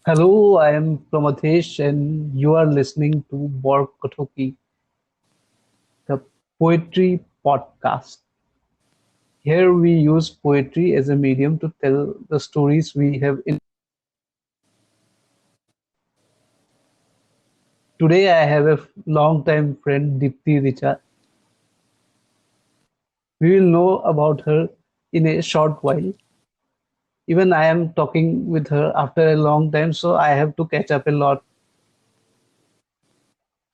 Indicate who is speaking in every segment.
Speaker 1: Hello, I am Pramathesh, and you are listening to Bor-Kothoki, the poetry podcast. Here we use poetry as a medium to tell the stories we have in. Today I have a long-time friend, Dipti Richa. We will know about her in a short while. Even I am talking with her after a long time, so I have to catch up a lot.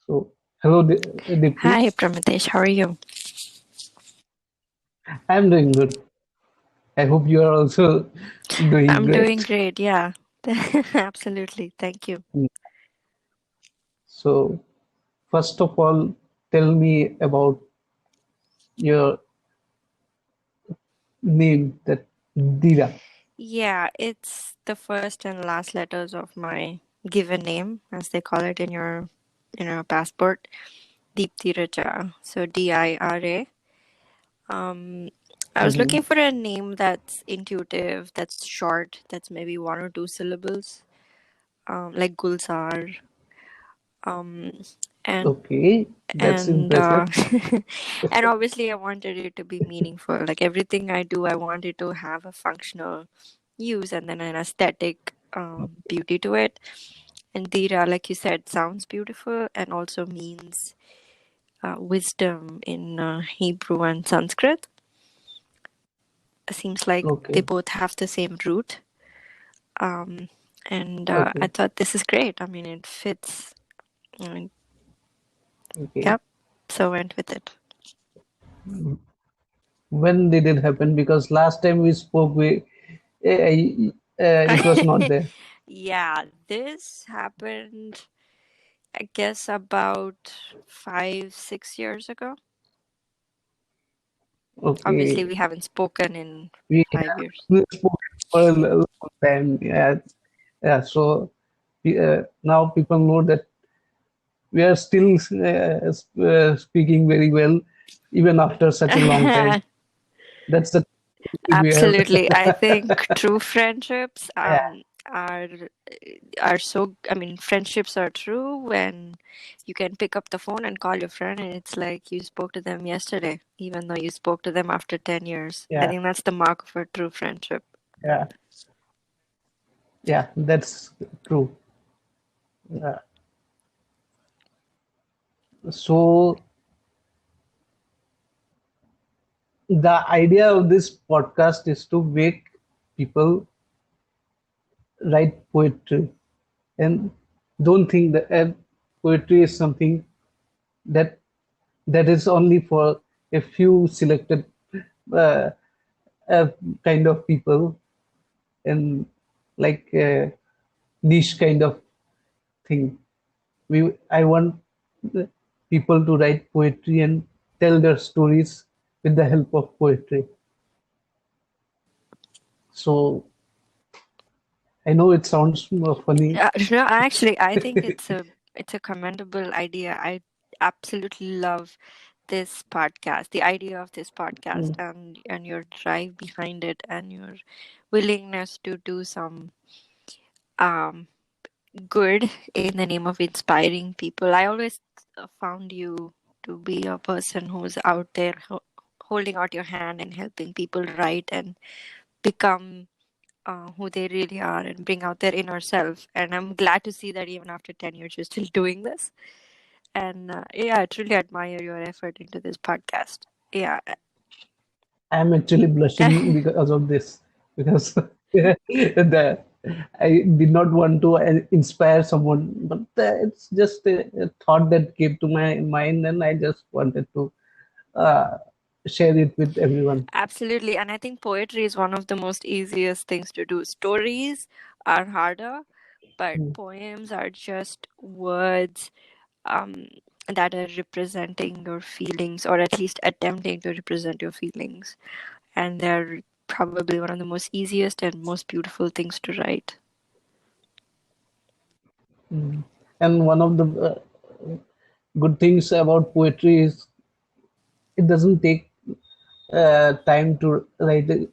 Speaker 1: So, hello, Dipti.
Speaker 2: Hi, Pramadesh. How are you?
Speaker 1: I am doing good. I hope you are also doing
Speaker 2: I'm doing
Speaker 1: great.
Speaker 2: great. Yeah, absolutely. Thank you.
Speaker 1: So, first of all, tell me about your name, that Dira.
Speaker 2: Yeah, it's the first and last letters of my given name, as they call it in your passport, Deepthi Raja. So Dira. Um, I was
Speaker 1: Mhm.
Speaker 2: looking for a name that's intuitive, that's short, that's maybe one or two syllables, like Gulzar. Um, and
Speaker 1: Okay, that's
Speaker 2: and
Speaker 1: impressive.
Speaker 2: and obviously I wanted it to be meaningful. Like everything I do, I wanted to have a functional use and then an aesthetic beauty to it. And Dira, like you said, sounds beautiful and also means wisdom in Hebrew and Sanskrit. It seems like they
Speaker 1: Okay,
Speaker 2: both have the same root. Um, and I
Speaker 1: okay,
Speaker 2: thought this is great. I mean, it fits. I mean,
Speaker 1: okay.
Speaker 2: yep. So went with it.
Speaker 1: When did it happen? Because last time we spoke, it was not there.
Speaker 2: Yeah, this happened, I guess, about 5, 6 years ago. Obviously,
Speaker 1: Okay,
Speaker 2: we haven't spoken in
Speaker 1: we
Speaker 2: 5 years.
Speaker 1: have spoken for a long time. Yeah, yeah. So now people know that we are still speaking very well, even after such a long time. That's the thing we have.
Speaker 2: Absolutely. I think true friendships
Speaker 1: Yeah,
Speaker 2: are so, I mean, friendships are true when you can pick up the phone and call your friend and it's like you spoke to them yesterday, even though you spoke to them after 10 years. I
Speaker 1: yeah,
Speaker 2: think that's the mark of a true friendship.
Speaker 1: yeah, yeah. That's true. Uh, so the idea of this podcast is to make people write poetry, and don't think that poetry is something that that is only for a few selected uh, uh, kind of people, and like niche kind of thing. I want the people to write poetry and tell their stories with the help of poetry. So I know it sounds funny.
Speaker 2: No, actually, I think it's a commendable idea. I absolutely love this podcast, the idea of this podcast,
Speaker 1: Mm,
Speaker 2: and your drive behind it, and your willingness to do some um good in the name of inspiring people. I always found you to be a person who's out there holding out your hand and helping people write and become who they really are and bring out their inner self. And I'm glad to see that even after 10 years, you're still doing this. And yeah, I truly admire your effort into this podcast. Yeah.
Speaker 1: I'm actually blushing because of this, because I did not want to inspire someone, but it's just a thought that came to my mind, and I just wanted to uh, share it with everyone.
Speaker 2: Absolutely. And I think poetry is one of the most easiest things to do. Stories are harder, but
Speaker 1: Mm,
Speaker 2: poems are just words um, that are representing your feelings, or at least attempting to represent your feelings. And they're probably one of the most easiest and most beautiful things to write.
Speaker 1: mm. And one of the good things about poetry is it doesn't take time to write a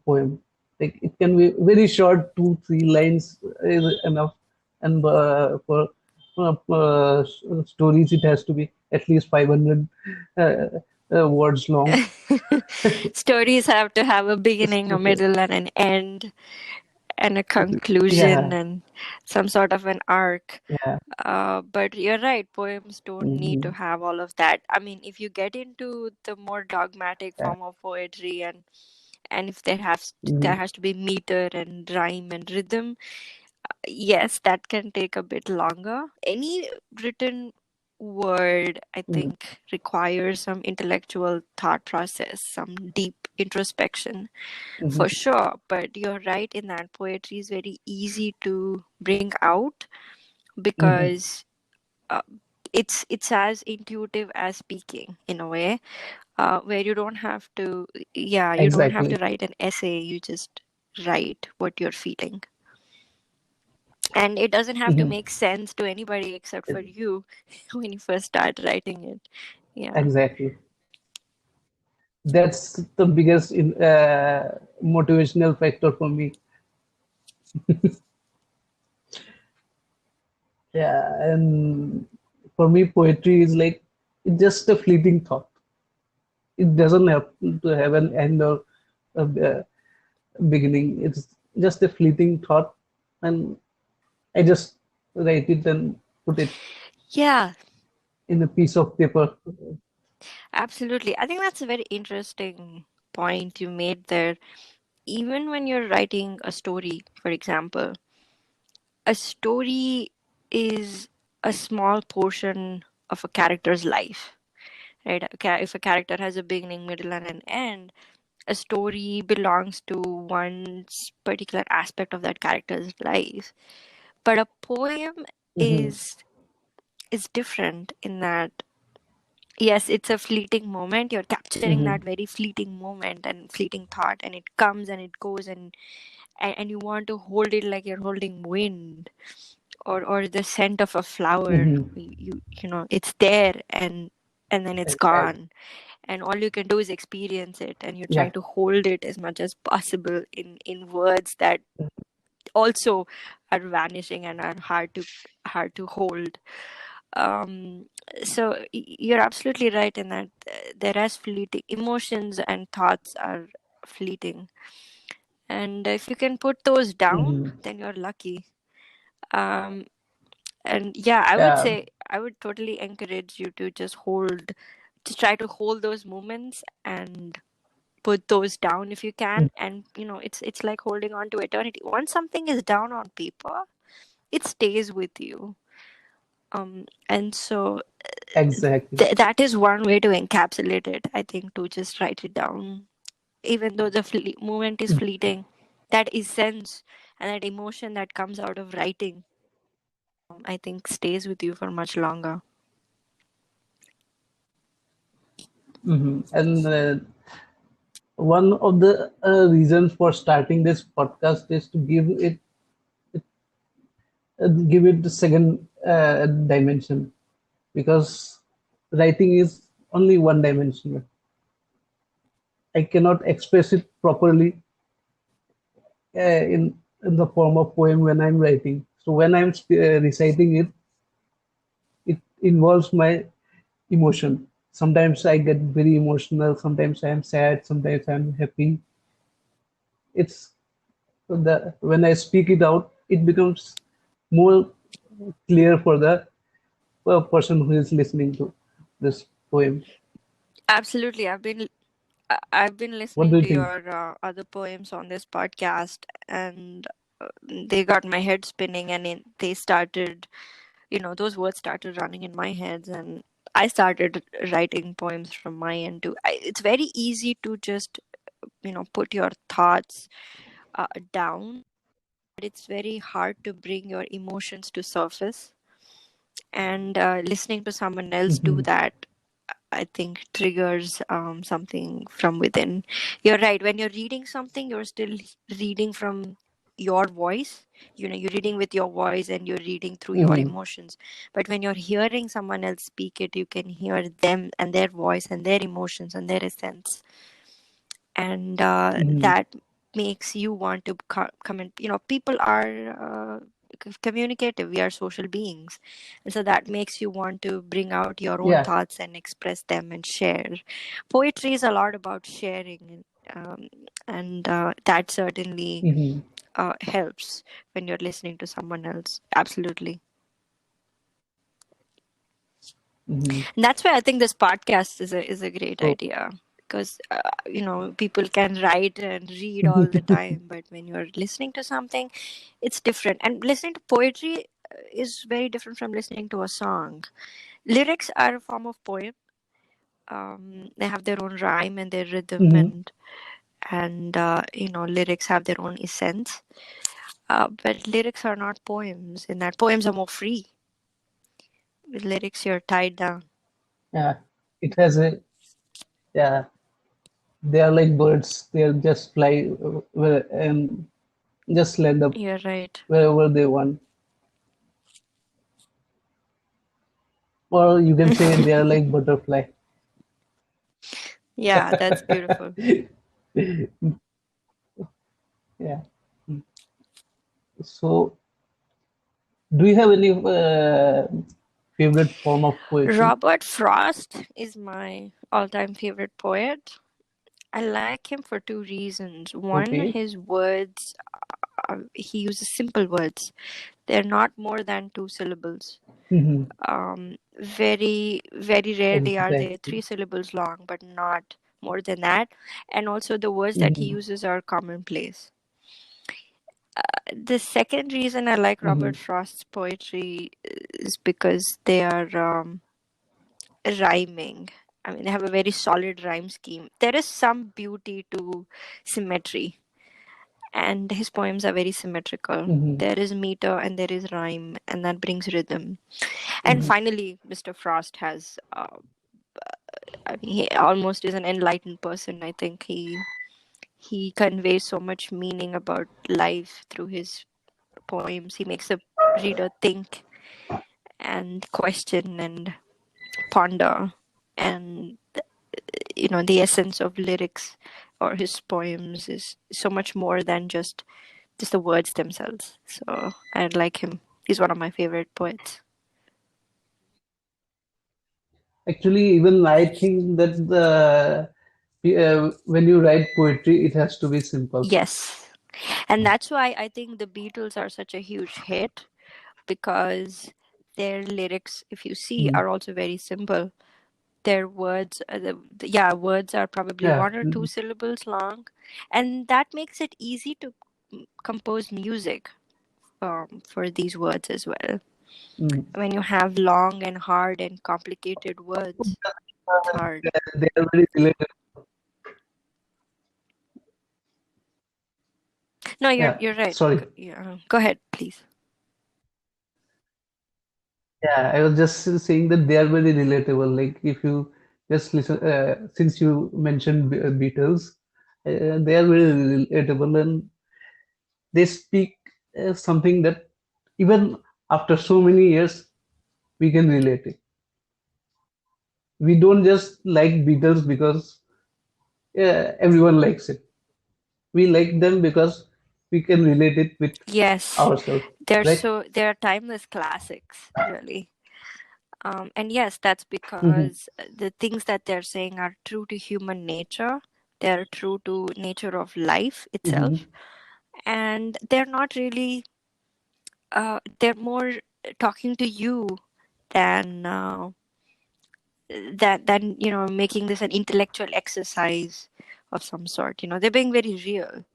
Speaker 1: poem. Like it can be very short, 2 3 lines is enough, and for stories it has to be at least 500 words long.
Speaker 2: Stories have to have a beginning, a
Speaker 1: So,
Speaker 2: middle, and an end, and a conclusion,
Speaker 1: yeah,
Speaker 2: and some sort of an arc.
Speaker 1: yeah,
Speaker 2: But you're right, poems don't need to
Speaker 1: mhm,
Speaker 2: have all of that. I mean, if you get into the more dogmatic
Speaker 1: yeah,
Speaker 2: form of poetry, and if there
Speaker 1: mhm,
Speaker 2: has to be meter and rhyme and rhythm, yes, that can take a bit longer. Any written word, I
Speaker 1: mhm,
Speaker 2: think, requires some intellectual thought process, some deep introspection for
Speaker 1: mhm,
Speaker 2: sure. But you're right in that poetry is very easy to bring out
Speaker 1: mhm,
Speaker 2: because uh, it's as intuitive as speaking in a way, where you don't have to, yeah, you don't have to
Speaker 1: exactly.
Speaker 2: write an essay. You just write what you're feeling, and it doesn't have to
Speaker 1: Mhm,
Speaker 2: make sense to anybody except for you when you first start writing it. Yeah.
Speaker 1: exactly. That's the biggest motivational factor for me. Yeah, and for me, poetry is like it's just a fleeting thought. It doesn't have to have an end or a beginning. It's just a fleeting thought, and I just write it and put it
Speaker 2: Yeah,
Speaker 1: in a piece of paper.
Speaker 2: absolutely. I think that's a very interesting point you made there. Even when you're writing a story, for example, a story is a small portion of a character's life, right? If a character has a beginning, middle, and an end, a story belongs to one particular aspect of that character's life. But a poem
Speaker 1: Hmm.
Speaker 2: is is different in that, yes, it's a fleeting moment. You're capturing
Speaker 1: Hmm.
Speaker 2: that very fleeting moment and fleeting thought, and it comes and it goes, and you want to hold it like you're holding wind, or the scent of a flower.
Speaker 1: Hmm.
Speaker 2: You know, it's there, and then it's gone, and all you can do is experience it, and you're
Speaker 1: Yeah.
Speaker 2: trying to hold it as much as possible in words that also are vanishing and are hard to hold. um so you're absolutely right in that there is fleeting emotions, and thoughts are fleeting, and if you can put those down,
Speaker 1: Hmm.
Speaker 2: then you're lucky. um and yeah, I would
Speaker 1: Yeah.
Speaker 2: say I would totally encourage you to just try to hold those moments and put those down if you can. And it's like holding on to eternity. Once something is down on paper, it stays with you. And so
Speaker 1: Exactly.
Speaker 2: that is one way to encapsulate it, I think, to just write it down. Even though the moment is fleeting, that essence and that emotion that comes out of writing, I think, stays with you for much longer.
Speaker 1: Hmm. And one of the reasons for starting this podcast is to give it the second dimension, because writing is only one dimensional. I cannot express it properly in the form of poem when I'm writing. So when I'm reciting it, it involves my emotion. Sometimes I get very emotional. Sometimes I am sad. Sometimes I'm happy. It's the when I speak it out, it becomes more clear for the person who is listening to this poem.
Speaker 2: Absolutely. I've been
Speaker 1: What do
Speaker 2: listening
Speaker 1: you
Speaker 2: to
Speaker 1: think?
Speaker 2: your other poems on this podcast, and they got my head spinning, and they started, those words started running in my head, and I started writing poems from my end too. It's very easy to just, put your thoughts down, but it's very hard to bring your emotions to surface. And listening to someone else do
Speaker 1: Hmm.
Speaker 2: that, I think, triggers something from within. You're right. When you're reading something, you're still reading from your voice. You're reading with your voice and you're reading through your
Speaker 1: Hmm.
Speaker 2: emotions. But when you're hearing someone else speak it, you can hear them and their voice and their emotions and their essence. And
Speaker 1: Hmm.
Speaker 2: that. makes you want to comment. People are communicative. We are social beings, and so that makes you want to bring out your own
Speaker 1: Yeah.
Speaker 2: thoughts and express them and share. Poetry is a lot about sharing, and that certainly
Speaker 1: Hmm.
Speaker 2: helps when you're listening to someone else. Absolutely.
Speaker 1: Hmm.
Speaker 2: And that's why I think this podcast is a great
Speaker 1: So,
Speaker 2: idea, because people can write and read all the time, but when you're listening to something, it's different. And listening to poetry is very different from listening to a song. Lyrics are a form of poem. They have their own rhyme and their rhythm,
Speaker 1: hmm,
Speaker 2: and lyrics have their own essence. But lyrics are not poems. In that, poems are more free. With lyrics, you're tied down.
Speaker 1: yeah, it has a, yeah, they are like birds. They'll just fly and just land up
Speaker 2: You're right.
Speaker 1: wherever they want. Or you can say they are like butterfly.
Speaker 2: Yeah, that's beautiful.
Speaker 1: Yeah. So, do you have any favorite form of poetry?
Speaker 2: Robert Frost is my all-time favorite poet. I like him for two reasons. One,
Speaker 1: Okay.
Speaker 2: his words, he uses simple words. They're not more than two syllables.
Speaker 1: Hmm.
Speaker 2: Very, very rarely are they
Speaker 1: Exactly.
Speaker 2: three syllables long, but not more than that. And also, the words that he
Speaker 1: Hmm.
Speaker 2: uses are commonplace. The second reason I like
Speaker 1: Hmm.
Speaker 2: Robert Frost's poetry is because they are rhyming. I mean, they have a very solid rhyme scheme. There is some beauty to symmetry, and his poems are very symmetrical.
Speaker 1: Hmm.
Speaker 2: There is meter and there is rhyme, and that brings rhythm. And
Speaker 1: Hmm.
Speaker 2: finally, Mr. Frost has, I mean, he almost is an enlightened person. I think he conveys so much meaning about life through his poems. He makes the reader think and question and ponder, and the essence of lyrics or his poems is so much more than just the words themselves. So I like him. He's one of my favorite poets.
Speaker 1: Actually, even I think that when you write poetry, it has to be simple.
Speaker 2: Yes, and that's why I think the Beatles are such a huge hit, because their lyrics, if you see,
Speaker 1: Mhm.
Speaker 2: are also very simple. Their words, yeah, words are probably
Speaker 1: Yeah.
Speaker 2: one or two syllables long, and that makes it easy to compose music for these words as well.
Speaker 1: Mm.
Speaker 2: When you have long and hard and complicated words, it's hard.
Speaker 1: They are very related.
Speaker 2: No, you're
Speaker 1: Yeah.
Speaker 2: you're right.
Speaker 1: Sorry.
Speaker 2: Yeah, go ahead, please.
Speaker 1: Yeah, I was just saying that they are very relatable. Like if you just listen, since you mentioned Beatles, they are very relatable and they speak something that even after so many years we can relate it. We don't just like Beatles because everyone likes it. We like them because we can relate it with
Speaker 2: Yes,
Speaker 1: ourselves,
Speaker 2: they're
Speaker 1: right?
Speaker 2: so they're timeless classics, really. And yes, that's
Speaker 1: Hmm.
Speaker 2: because the things that they're saying are true to human nature. They're true to nature of life
Speaker 1: Hmm.
Speaker 2: itself, and they're not really. They're more talking to you than making this an intellectual exercise of some sort. They're being very real,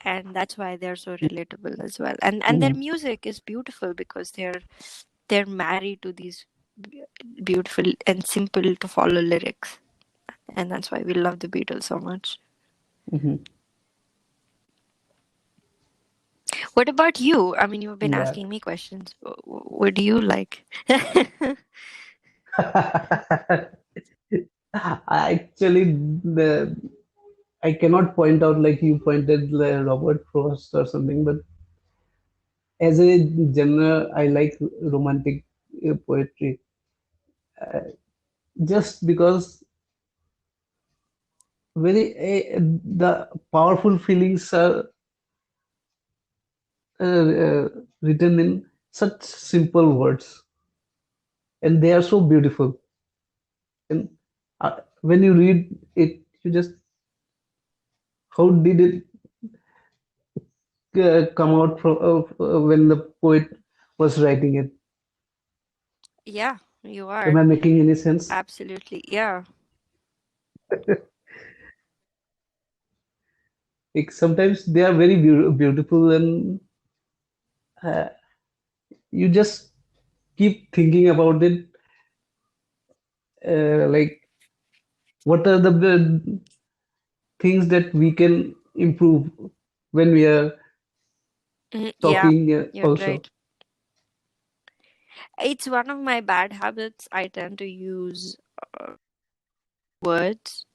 Speaker 2: and that's why they're so relatable as well. And their
Speaker 1: Hmm.
Speaker 2: music is beautiful because they're married to these b- beautiful and simple to follow lyrics, and that's why we love the Beatles so much.
Speaker 1: Hmm.
Speaker 2: What about you? I mean, you've been
Speaker 1: Yeah.
Speaker 2: asking me questions. What do you like?
Speaker 1: Actually, the I cannot point out like you pointed Robert Frost or something, but as a genre, I like romantic poetry. Uh, just because, just very the powerful feelings are uh, uh, written in such simple words, and they are so beautiful. And when you read it, you just how did it come out from when the poet was writing it?
Speaker 2: Yeah, you
Speaker 1: Am
Speaker 2: are.
Speaker 1: I making any sense?
Speaker 2: Absolutely. Yeah.
Speaker 1: Like sometimes they are very beautiful, and uh, you just keep thinking about it. Like, what are the things that we can improve when we are
Speaker 2: Mhm. Yeah,
Speaker 1: talking
Speaker 2: you're
Speaker 1: also?
Speaker 2: right. It's one of my bad habits. I tend to use words.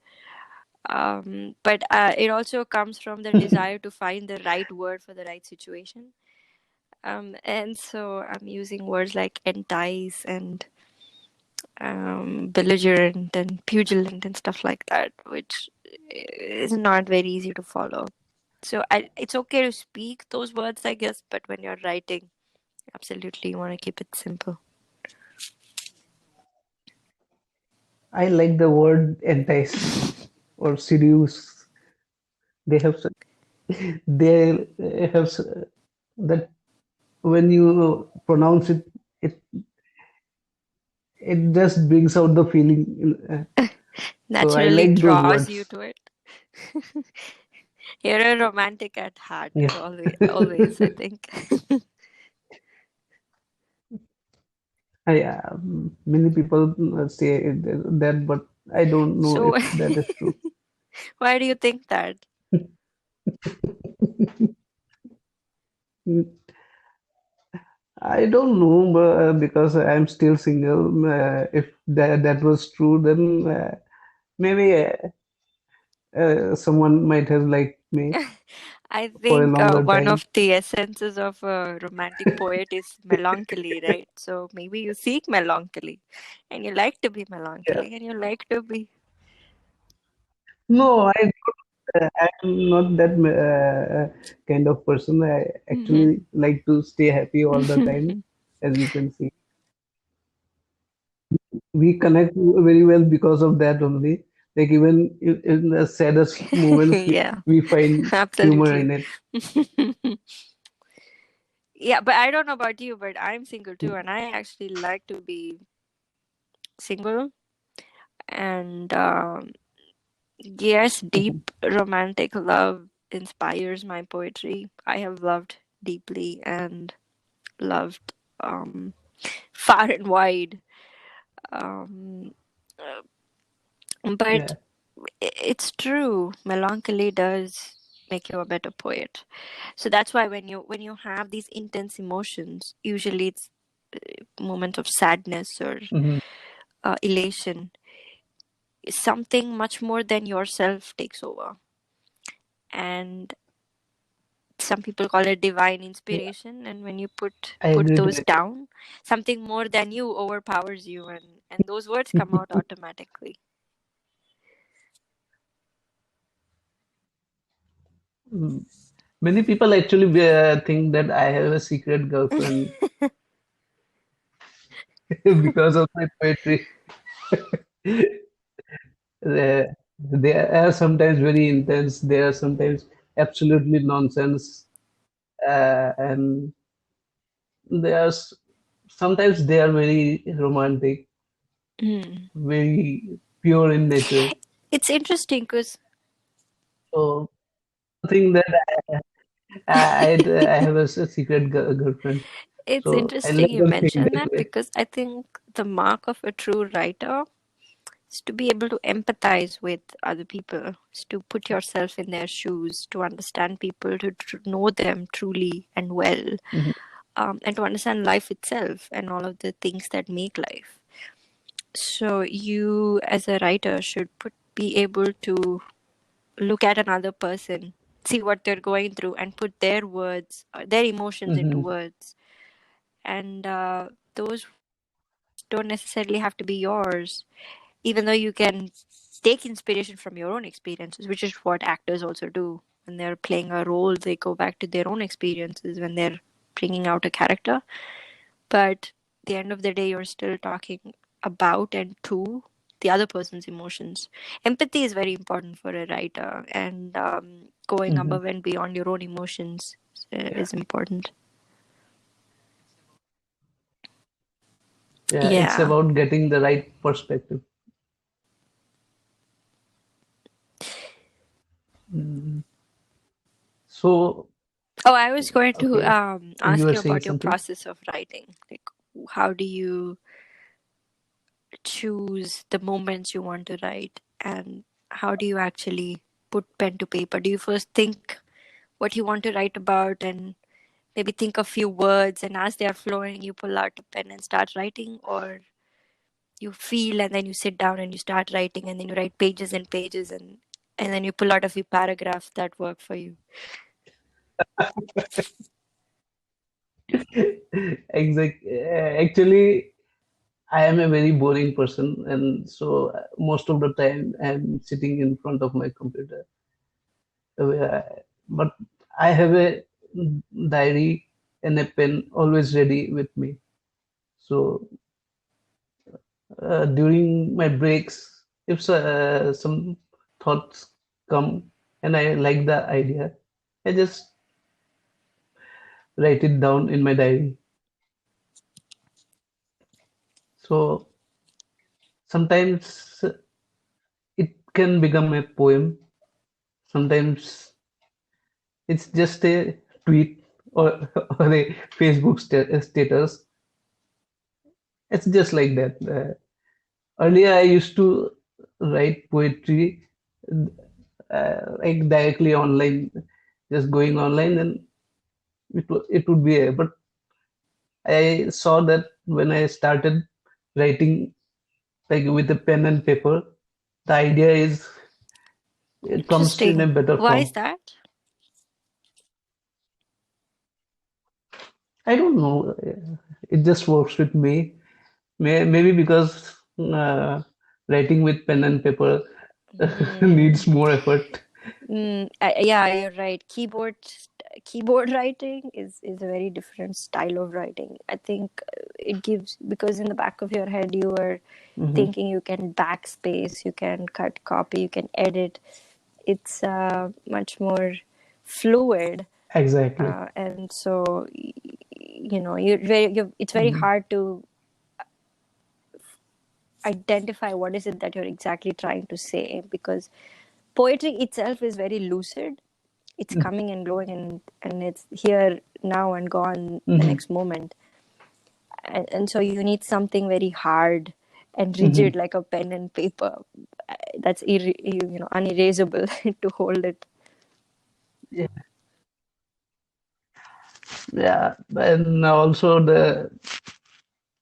Speaker 2: But it also comes from the desire to find the right word for the right situation. And so I'm using words like entice and belligerent and pugilant and stuff like that, which is not very easy to follow. So it's okay to speak those words, I guess, but when you're writing, absolutely you want to keep it simple.
Speaker 1: I like the word entice or seduce. They have they have that when you pronounce it, it it just brings out the feeling. So I
Speaker 2: Naturally
Speaker 1: like those
Speaker 2: draws you
Speaker 1: words.
Speaker 2: to it. You're a romantic at heart,
Speaker 1: Yeah.
Speaker 2: always, I think.
Speaker 1: Many people say that, but I don't know
Speaker 2: So,
Speaker 1: if that is true.
Speaker 2: why do you think that?
Speaker 1: I don't know, but, because I'm still single. If that was true, then maybe someone might have liked me
Speaker 2: I
Speaker 1: for a
Speaker 2: think
Speaker 1: longer
Speaker 2: one
Speaker 1: time.
Speaker 2: of the essences of a romantic poet is melancholy, right? So maybe you seek melancholy and you like to be
Speaker 1: Yeah.
Speaker 2: melancholy and you like to be.
Speaker 1: No, I'm not that kind of person. I
Speaker 2: Mhm.
Speaker 1: actually like to stay happy all the time, as you can see. We connect very well because of that only. Like even in the saddest moments,
Speaker 2: Yeah,
Speaker 1: we find humor
Speaker 2: absolutely.
Speaker 1: in it.
Speaker 2: Yeah, but I don't know about you, but I'm single too, and I actually like to be single. And yes, deep romantic love inspires my poetry. I have loved deeply and loved far and wide. Um, but
Speaker 1: Yeah.
Speaker 2: it's true, melancholy does make you a better poet. So that's why when you have these intense emotions, usually it's a moment of sadness or
Speaker 1: Mhm.
Speaker 2: elation, something much more than yourself takes over. And some people call it divine
Speaker 1: Yeah,
Speaker 2: inspiration, and when you
Speaker 1: I
Speaker 2: put
Speaker 1: agree to
Speaker 2: those
Speaker 1: it.
Speaker 2: down, something more than you overpowers you, and those words come out automatically.
Speaker 1: Mm. Many people actually think that I have a secret girlfriend because of my poetry. They are sometimes very intense. They are sometimes absolutely nonsense, and they are sometimes they are very romantic,
Speaker 2: Mm.
Speaker 1: very pure in nature.
Speaker 2: It's interesting because
Speaker 1: So I think that I have a secret girlfriend.
Speaker 2: it's
Speaker 1: So I
Speaker 2: interesting
Speaker 1: let
Speaker 2: you
Speaker 1: them think
Speaker 2: mention
Speaker 1: that
Speaker 2: that
Speaker 1: way.
Speaker 2: because I think the mark of a true writer is to be able to empathize with other people, is to put yourself in their shoes, to understand people, to know them truly and well,
Speaker 1: Mhm.
Speaker 2: and to understand life itself and all of the things that make life. So you, as a writer, should be able to look at another person, see what they're going through, and put their words, their emotions into
Speaker 1: Mhm.
Speaker 2: words. And those don't necessarily have to be yours, even though you can. take inspiration from your own experiences, which is what actors also do. When they're playing a role, they go back to their own experiences when they're bringing out a character. But at the end of the day, you're still talking about and to the other person's emotions. Empathy is very important for a writer, and going
Speaker 1: Hmm.
Speaker 2: above and beyond your own emotions
Speaker 1: Yeah,
Speaker 2: is important.
Speaker 1: yeah, it's
Speaker 2: Yeah.
Speaker 1: about getting the right perspective. So,
Speaker 2: Oh, I was going to
Speaker 1: okay, you
Speaker 2: ask
Speaker 1: were
Speaker 2: you
Speaker 1: saying
Speaker 2: about your
Speaker 1: something.
Speaker 2: process of writing. Like, how do you choose the moments you want to write, and how do you actually put pen to paper? Do you first think what you want to write about and maybe think a few words, and as they are flowing, you pull out a pen and start writing, or you feel and then you sit down and you start writing, and then you write pages and pages, and then you pull out a few paragraphs that work for you?
Speaker 1: Exact. Actually, I am a very boring person, and so most of the time I'm sitting in front of my computer. Uh, But I have a diary and a pen always ready with me. So during my breaks, if some thoughts come and I like the idea, I just write it down in my diary. So sometimes it can become a poem. Sometimes it's just a tweet or, or a Facebook status. It's just like that. Earlier, I used to write poetry like directly online, just going online, and it would be. But I saw that when I started writing like with a pen and paper, the idea is it comes in a
Speaker 2: Interesting.
Speaker 1: better
Speaker 2: Why is
Speaker 1: form.
Speaker 2: that?
Speaker 1: I don't know. It just works with me. Maybe because writing with pen and paper
Speaker 2: Hmm.
Speaker 1: needs more effort.
Speaker 2: Yeah, you're right. Keyboard writing is a very different style of writing. I think it gives, because in the back of your head you are
Speaker 1: Hmm.
Speaker 2: thinking you can backspace, you can cut copy, you can edit. It's much more fluid,
Speaker 1: Exactly.
Speaker 2: and so it's very
Speaker 1: Hmm.
Speaker 2: hard to identify what is it that you're exactly trying to say, because poetry itself is very lucid. It's coming and going, and it's here now and gone the
Speaker 1: Hmm.
Speaker 2: next moment, and so you need something very hard and
Speaker 1: Hmm.
Speaker 2: rigid like a pen and paper, that's unerasable to hold it.
Speaker 1: Yeah, yeah, and also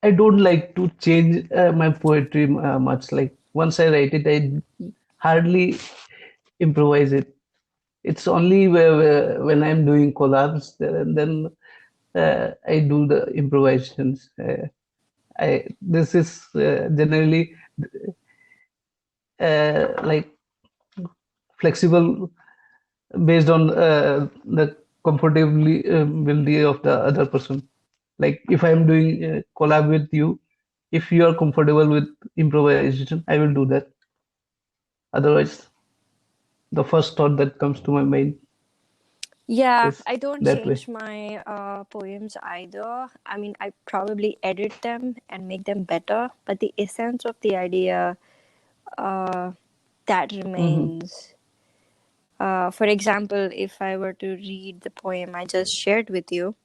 Speaker 1: I don't like to change my poetry much. Like once I write it, I hardly improvise it. It's only when I'm doing collabs there, and then I do the improvisations. I This is generally like flexible based on the comfortability of the other person. Like if I'm doing collab with you, if you are comfortable with improvisation, I will do that. Otherwise, the first thought that comes to my mind
Speaker 2: Yeah,
Speaker 1: is
Speaker 2: I don't
Speaker 1: that way.
Speaker 2: change my poems either. I mean, I probably edit them and make them better, but the essence of the idea, uh, that
Speaker 1: Hmm.
Speaker 2: remains. For example, if I were to read the poem I just shared with you,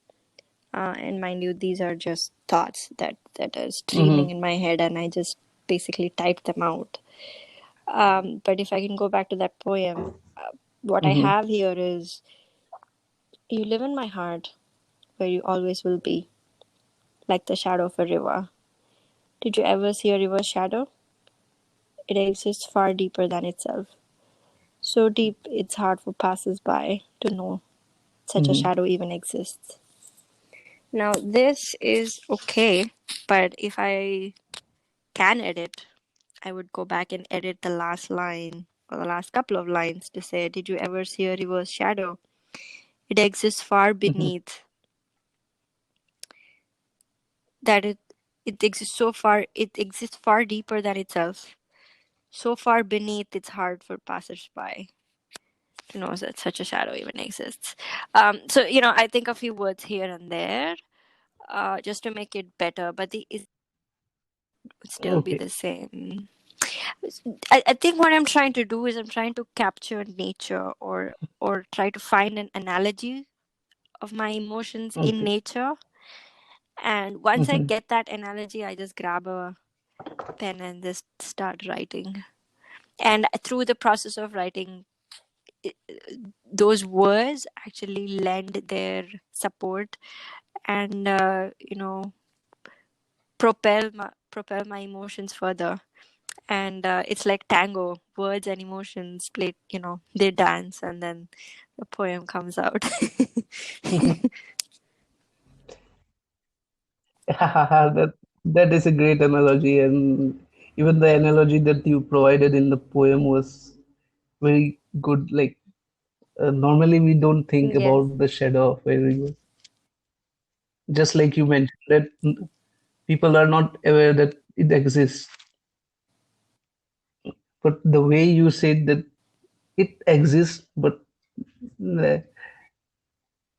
Speaker 2: and mind you, these are just thoughts that are streaming
Speaker 1: Hmm.
Speaker 2: in my head, and I just basically typed them out. But if I can go back to that poem, what I
Speaker 1: Hmm.
Speaker 2: have here is: you live in my heart, where you always will be, like the shadow of a river. Did you ever see a river's shadow? It exists far deeper than itself. So deep it's hard for passers-by to know such a
Speaker 1: Hmm.
Speaker 2: shadow even exists. Now, this is okay, but if I can edit, I would go back and edit the last line or the last couple of lines to say, "Did you ever see a river's shadow? It exists far
Speaker 1: Mhm.
Speaker 2: beneath that it exists so far it exists far deeper than itself. So far beneath it's hard for passersby to know that such a shadow even exists." So I think a few words here and there, just to make it better, but the it would still be
Speaker 1: Okay.
Speaker 2: the same. I think what I'm trying to do is I'm trying to capture nature, or try to find an analogy of my emotions in
Speaker 1: Okay.
Speaker 2: nature. And once I
Speaker 1: Mhm.
Speaker 2: get that analogy, I just grab a pen and just start writing. And through the process of writing, i- those words actually lend their support and propel my emotions further. And it's like tango, words and emotions play, they dance, and then the poem comes out.
Speaker 1: That is a great analogy, and even the analogy that you provided in the poem was very good. Like normally we don't think
Speaker 2: Yes.
Speaker 1: about the shadow of a river, just like you mentioned that people are not aware that it exists. But the way you said that it exists, but uh,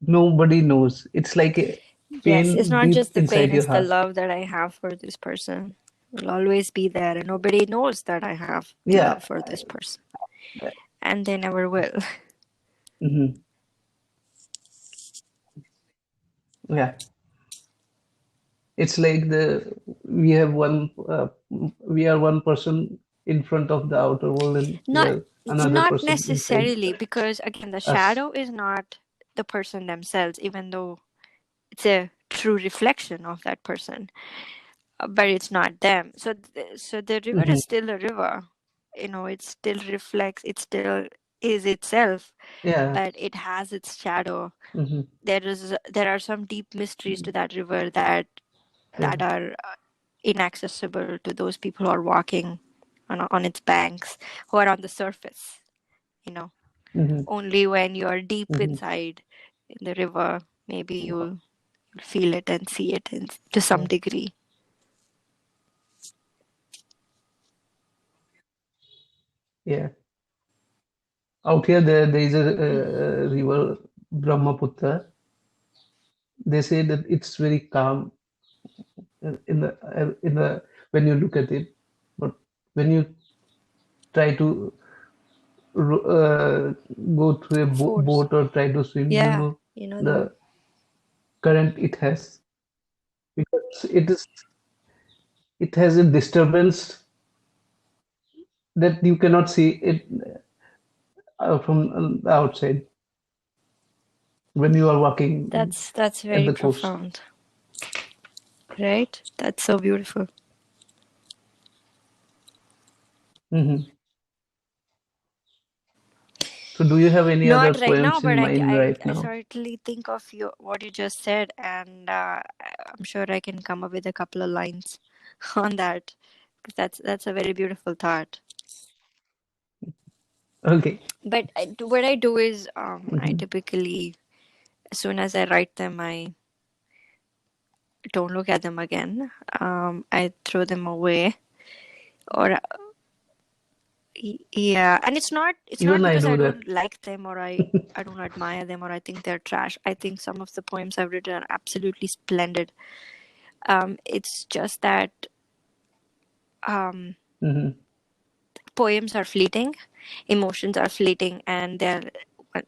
Speaker 1: nobody knows. It's like a
Speaker 2: Yes, it's
Speaker 1: pain
Speaker 2: not
Speaker 1: deep
Speaker 2: just the pain,
Speaker 1: inside your
Speaker 2: it's the
Speaker 1: heart.
Speaker 2: love that I have for this person. Will always be there, and nobody knows that I have
Speaker 1: Yeah.
Speaker 2: love for this person. And they never will.
Speaker 1: Mhm. Yeah. It's like we have we are one person in front of the outer world, and we
Speaker 2: Not
Speaker 1: are another
Speaker 2: not
Speaker 1: person inside
Speaker 2: necessarily, because again, the
Speaker 1: us.
Speaker 2: shadow is not the person themselves, even though it's a true reflection of that person. But it's not them. So the river
Speaker 1: Hmm.
Speaker 2: is still a river. It still reflects. It still is itself,
Speaker 1: Yeah.
Speaker 2: but it has its shadow.
Speaker 1: Hmm.
Speaker 2: There are some deep mysteries to that river that
Speaker 1: Yeah.
Speaker 2: are inaccessible to those people who are walking on its banks, who are on the surface. You know,
Speaker 1: Hmm.
Speaker 2: only when you are deep
Speaker 1: Hmm.
Speaker 2: inside in the river, maybe you'll feel it and see it to some
Speaker 1: Yeah.
Speaker 2: degree.
Speaker 1: Yeah. Out here, there is
Speaker 2: Hmm.
Speaker 1: a river, Brahmaputra. They say that it's very calm in the when you look at it, but when you try to go through a
Speaker 2: Force.
Speaker 1: boat or try to swim,
Speaker 2: Yeah, the
Speaker 1: the current it has, because it has a disturbance that you cannot see it from the outside when you are walking
Speaker 2: that's
Speaker 1: at
Speaker 2: very
Speaker 1: the coast.
Speaker 2: profound, right? That's so beautiful.
Speaker 1: Hmm. So, do you have any other
Speaker 2: Not right now,
Speaker 1: poems in
Speaker 2: but I,
Speaker 1: mind
Speaker 2: I,
Speaker 1: right
Speaker 2: I
Speaker 1: now?
Speaker 2: certainly think of what you just said, and I'm sure I can come up with a couple of lines on that. 'Cause that's a very beautiful thought.
Speaker 1: Okay.
Speaker 2: But what I do is, I
Speaker 1: Hmm.
Speaker 2: typically, as soon as I write them, I don't look at them again. I throw them away, or yeah, and it's not
Speaker 1: Even I
Speaker 2: because I
Speaker 1: do that.
Speaker 2: don't like them, or I don't admire them, or I think they're trash. I think some of the poems I've written are absolutely splendid. It's just that um,
Speaker 1: Hmm.
Speaker 2: poems are fleeting, emotions are fleeting, and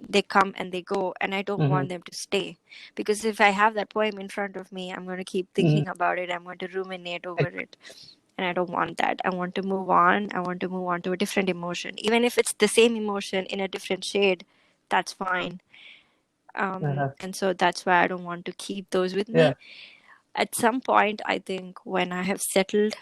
Speaker 2: they come and they go, and I don't
Speaker 1: Hmm.
Speaker 2: want them to stay, because if I have that poem in front of me, I'm going to keep
Speaker 1: Hmm.
Speaker 2: thinking about it. I'm going to ruminate over it, and I don't want that. I want to move on. I want to move on to a different emotion, even if it's the same emotion in a different shade. That's fine. And so that's why I don't want to keep those with
Speaker 1: Yeah.
Speaker 2: me. At some point, I think when I have settled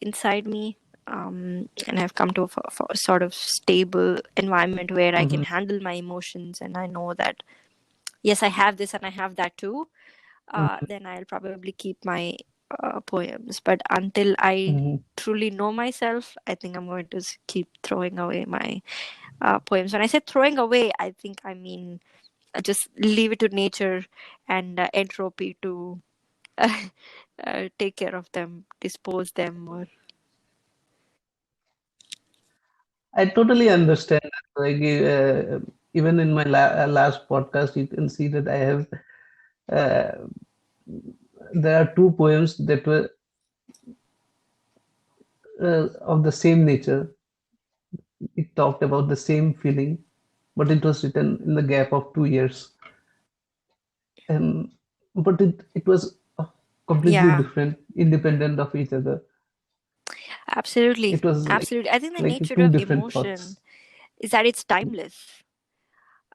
Speaker 2: inside me, and I've come to a sort of stable environment where I can
Speaker 1: Hmm.
Speaker 2: handle my emotions, and I know that yes, I have this and I have that too, then I'll probably keep my poems. But until I
Speaker 1: Hmm.
Speaker 2: truly know myself, I think I'm going to keep throwing away my poems. When I say throwing away, I think I mean just leave it to nature and entropy to take care of them, dispose them, or
Speaker 1: I totally understand. Like even in my last podcast, you can see that I have uh, there are two poems that were of the same nature. It talked about the same feeling, but it was written in the gap of 2 years, and but it was completely
Speaker 2: yeah,
Speaker 1: different, independent of each other.
Speaker 2: absolutely,
Speaker 1: It was
Speaker 2: absolutely. I think the
Speaker 1: like
Speaker 2: nature
Speaker 1: two
Speaker 2: of
Speaker 1: different
Speaker 2: emotion
Speaker 1: thoughts.
Speaker 2: is that it's timeless.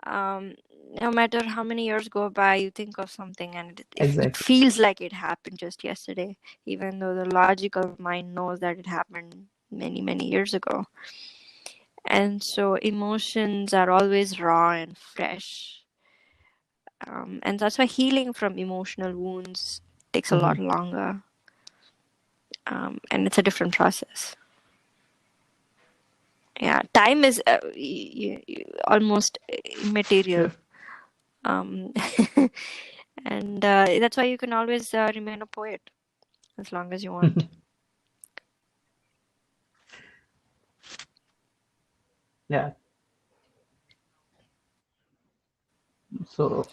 Speaker 2: Um, no matter how many years go by, you think of something and it
Speaker 1: Exactly.
Speaker 2: feels like it happened just yesterday, even though the logical mind knows that it happened many, many years ago. And so emotions are always raw and fresh. And that's why healing from emotional wounds takes a lot
Speaker 1: Hmm.
Speaker 2: longer. And it's a different process. Yeah, time is almost immaterial.
Speaker 1: Sure.
Speaker 2: Um, and that's why you can always remain a poet as long as you want.
Speaker 1: Yeah. So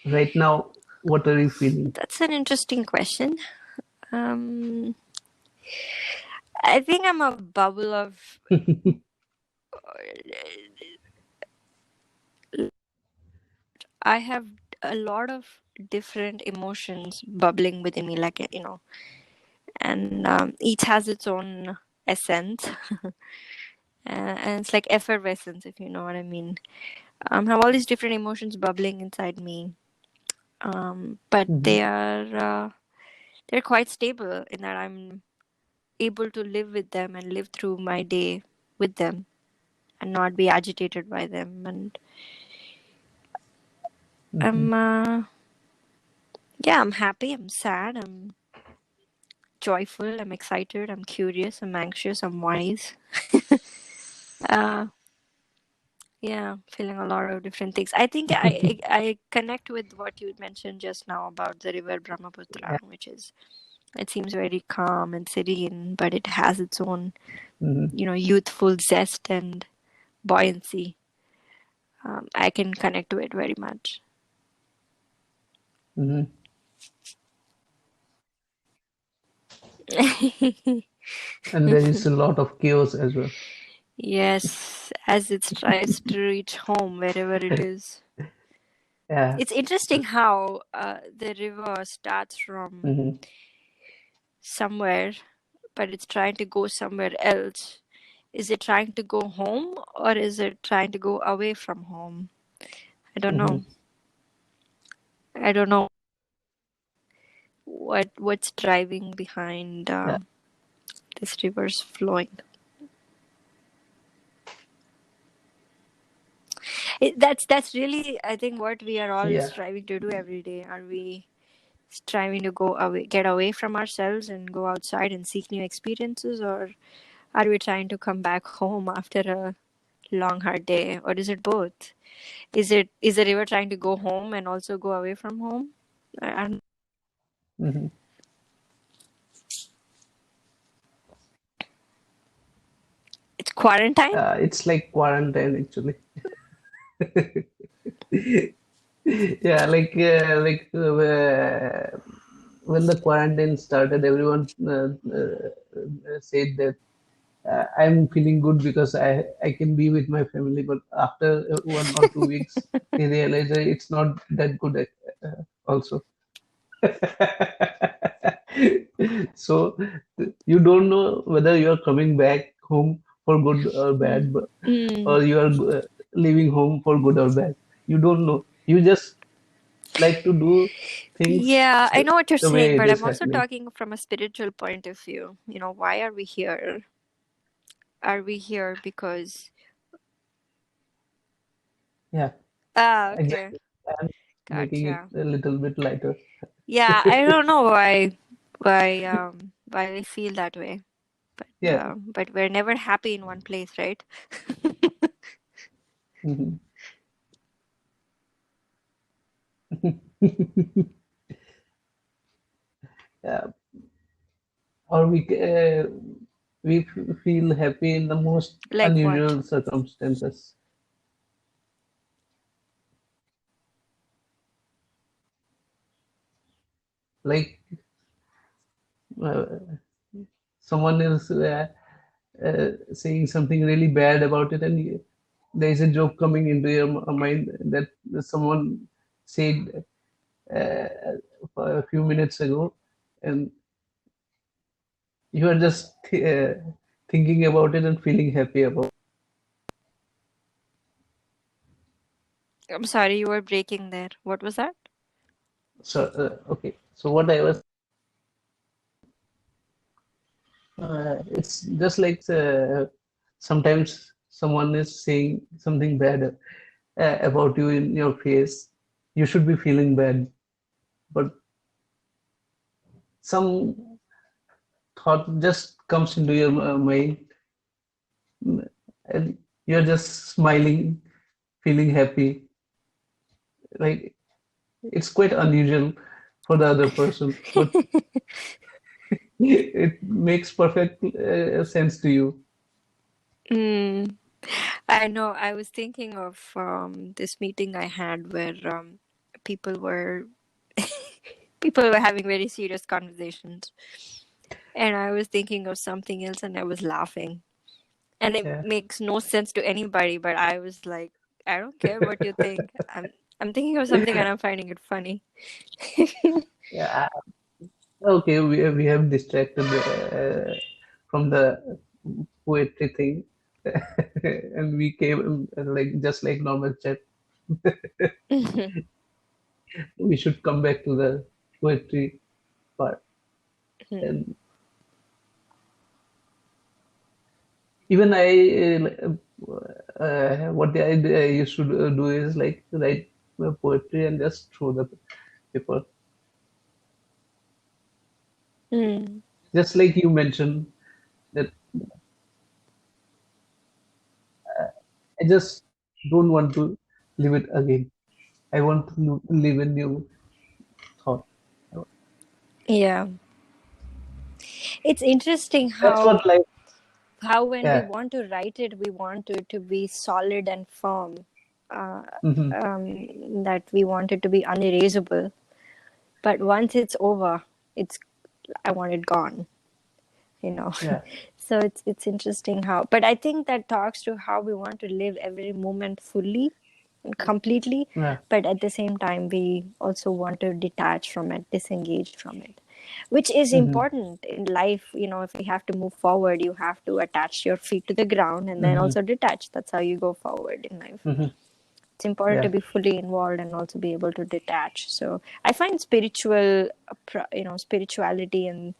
Speaker 1: right now, what are you feeling?
Speaker 2: That's an interesting question. Um, I think I'm a bubble of. I have a lot of different emotions bubbling within me, like and each has its own essence, and it's like effervescence, if you know what I mean. Have all these different emotions bubbling inside me, but
Speaker 1: Hmm.
Speaker 2: they're quite stable in that I'm able to live with them and live through my day with them and not be agitated by them. And
Speaker 1: Hmm.
Speaker 2: I'm yeah, I'm happy, I'm sad, I'm joyful, I'm excited, I'm curious, I'm anxious, I'm wise. uh, yeah, feeling a lot of different things. I think I connect with what you mentioned just now about the river
Speaker 1: Yeah.
Speaker 2: Brahmaputra, which is it seems very calm and serene, but it has its own,
Speaker 1: Hmm.
Speaker 2: youthful zest and buoyancy. I can connect to it very much.
Speaker 1: Hmm. And there is a lot of chaos as well.
Speaker 2: Yes, as it tries to reach home wherever it is.
Speaker 1: Yeah.
Speaker 2: It's interesting how the river starts from
Speaker 1: Hmm.
Speaker 2: somewhere, but it's trying to go somewhere else. Is it trying to go home or is it trying to go away from home? I don't
Speaker 1: Hmm.
Speaker 2: know. I don't know what's driving behind
Speaker 1: Yeah.
Speaker 2: this river's flowing. That's really, I think, what we are all
Speaker 1: Yeah.
Speaker 2: striving to do every day. Are we striving to go away, get away from ourselves and go outside and seek new experiences, or are we trying to come back home after a long hard day, or is it both? Is the river trying to go home and also go away from home? And
Speaker 1: Hmm.
Speaker 2: it's quarantine.
Speaker 1: It's like quarantine actually. Yeah, when the quarantine started, everyone said that I'm feeling good because I can be with my family. But after 1 or 2 weeks, they realize that it's not that good also. So you don't know whether you are coming back home for good or bad, but,
Speaker 2: Mm.
Speaker 1: or you are leaving home for good or bad. You don't know. You just like to do things
Speaker 2: Yeah, I know what you're
Speaker 1: the way
Speaker 2: saying,
Speaker 1: it
Speaker 2: but
Speaker 1: is
Speaker 2: I'm also
Speaker 1: happening.
Speaker 2: talking from a spiritual point of view. Why are we here? Are we here because
Speaker 1: Yeah,
Speaker 2: okay.
Speaker 1: exactly. I'm making it
Speaker 2: Gotcha.
Speaker 1: a little bit lighter.
Speaker 2: Yeah, I don't know why. why we feel that way.
Speaker 1: Yeah.
Speaker 2: But we're never happy in one place, right?
Speaker 1: Mhm. Yeah. Or we feel happy in the most
Speaker 2: Like what?
Speaker 1: unusual circumstances. Like uh, someone is saying something really bad about it, and there is a joke coming into your mind that someone said uh, a few minutes ago, and you are just thinking about it and feeling happy about it.
Speaker 2: I'm sorry, you were breaking there. What was that?
Speaker 1: So, okay. So what I was, it's just like sometimes someone is saying something bad about you in your face. You should be feeling bad, but some thought just comes into your mind, and you're just smiling, feeling happy. Like it's quite unusual for the other person, but it makes perfect sense to you.
Speaker 2: Mm, I know. I was thinking of this meeting I had where people were people were having very serious conversations, and I was thinking of something else, and I was laughing, and it
Speaker 1: Yeah,
Speaker 2: makes no sense to anybody. But I was like, I don't care what you think. I'm thinking of something, and I'm finding it funny.
Speaker 1: yeah. Okay, we have distracted from the poetry thing, and we came like just like normal chat. We should come back to the poetry part. And even what I used to do is like write poetry and just throw the paper.
Speaker 2: Mm.
Speaker 1: Just like you mentioned that I just don't want to live it again. I want to live a new thought.
Speaker 2: Yeah, it's interesting
Speaker 1: That's what life.
Speaker 2: how when we
Speaker 1: Yeah.
Speaker 2: want to write it, we want it to be solid and firm. Uh,
Speaker 1: Hmm.
Speaker 2: that we want it to be unerasable. But once it's over, it's I want it gone. You know.
Speaker 1: Yeah.
Speaker 2: So it's interesting how. But I think that talks to how we want to live every moment fully and completely.
Speaker 1: Yeah.
Speaker 2: But at the same time, we also want to detach from it, disengage from it, which is
Speaker 1: Hmm.
Speaker 2: important in life. You know, if you have to move forward, you have to attach your feet to the ground and then
Speaker 1: Hmm.
Speaker 2: also detach. That's how you go forward in life.
Speaker 1: Hmm.
Speaker 2: It's important to
Speaker 1: Yeah.
Speaker 2: be fully involved and also be able to detach. So I find spirituality and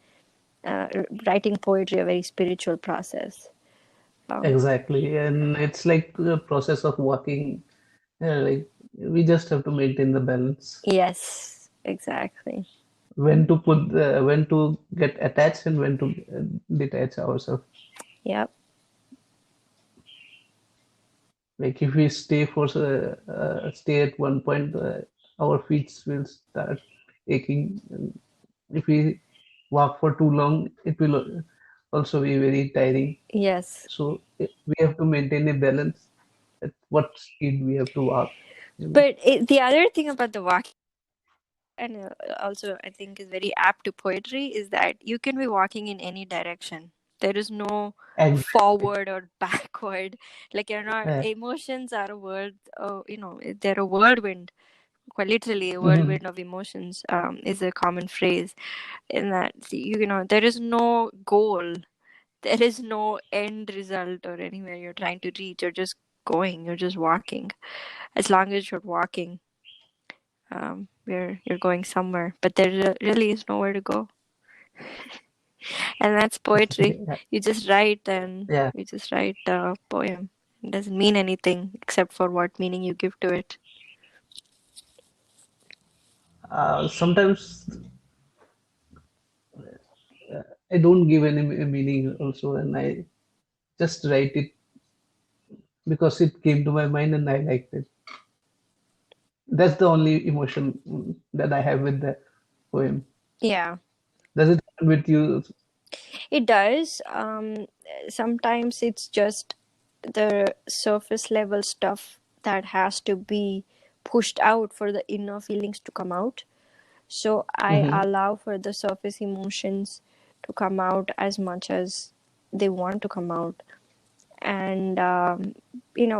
Speaker 2: uh, writing poetry a very spiritual process. Um,
Speaker 1: Exactly. And it's like the process of walking. Like we just have to maintain the balance.
Speaker 2: yes, exactly.
Speaker 1: When to get attached and when to detach ourselves.
Speaker 2: Yep.
Speaker 1: Like if we stay at one point, our feet will start aching. And if we walk for too long, it will also be very tiring.
Speaker 2: Yes.
Speaker 1: So we have to maintain a balance at what speed we have to walk.
Speaker 2: But the other thing about the walking, and also I think is very apt to poetry, is that you can be walking in any direction. There is no
Speaker 1: Exactly.
Speaker 2: forward or backward. Like you're not,
Speaker 1: Yeah.
Speaker 2: emotions are a word, they're a whirlwind. Quite literally, a
Speaker 1: Mhm.
Speaker 2: whirlwind of emotions is a common phrase. In that, there is no goal, there is no end result or anywhere you're trying to reach. You're just going, you're just walking. As long as you're walking, you're going somewhere, but there really is nowhere to go. And that's poetry.
Speaker 1: Yeah.
Speaker 2: You just write and
Speaker 1: Yeah.
Speaker 2: you just write a poem. It doesn't mean anything except for what meaning you give to it.
Speaker 1: Sometimes I don't give any meaning also, and I just write it because it came to my mind and I liked it. That's the only emotion that I have with the poem.
Speaker 2: Yeah,
Speaker 1: Does it happen with you?
Speaker 2: it does. Sometimes it's just the surface level stuff that has to be pushed out for the inner feelings to come out. So I
Speaker 1: Hmm.
Speaker 2: allow for the surface emotions to come out as much as they want to come out. And,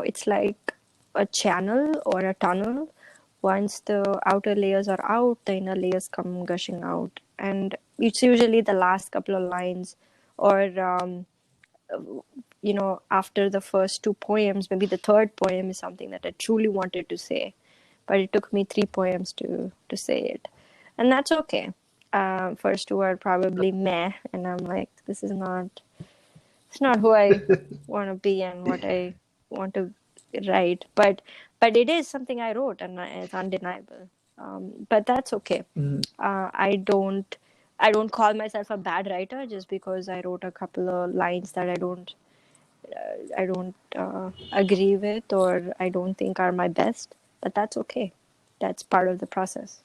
Speaker 2: it's like a channel or a tunnel. Once the outer layers are out, the inner layers come gushing out. And it's usually the last couple of lines or after the first two poems, maybe the third poem is something that I truly wanted to say, but it took me three poems to say it, and that's okay. First two are probably meh, and I'm like, this is not, it's not who I want to be and what I want to write, but it is something I wrote, and it's undeniable. But that's okay.
Speaker 1: Hmm.
Speaker 2: I don't call myself a bad writer just because I wrote a couple of lines that I don't agree with or I don't think are my best, but that's okay. That's part of the process.